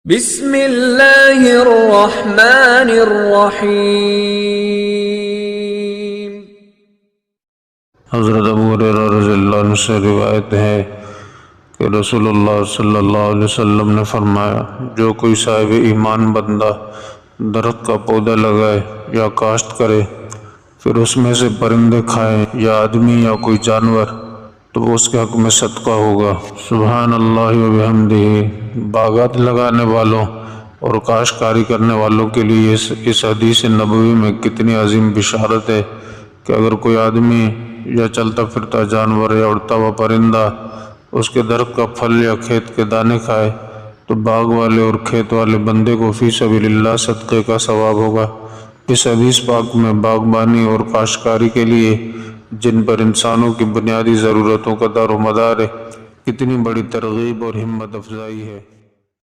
बिस्मिल्लाहिर्रहमानिर्रहीम। हज़रत अबू हुरैरा रज़ियल्लाहु अन्हु से रिवायत है कि रसूलुल्लाह सल्लल्लाहु अलैहि वसल्लम ने फरमाया, जो कोई साहिब ईमान बंदा दरख्त का पौधा लगाए या काश्त करे, फिर उसमें से परिंदे खाएं या आदमी या कोई जानवर, तो वो उसके हक में सदका होगा। सुभान अल्लाह व बिहम्दिही। बागात लगाने वालों और काश्तकारी करने वालों के लिए इस हदीस नबवी में कितनी अजीम बिशारत है कि अगर कोई आदमी या चलता फिरता जानवर या उड़ता हुआ परिंदा उसके दरख्त का फल या खेत के दाने खाए, तो बाग वाले और खेत वाले बंदे को फी सबीलिल्लाह सदक़े का सवाब होगा। इस हदीस पाक में बागबानी और काश्तकारी के लिए जिन पर इंसानों की बुनियादी ज़रूरतों का दारोमदार है, कितनी बड़ी तरगीब और हिम्मत अफजाई है।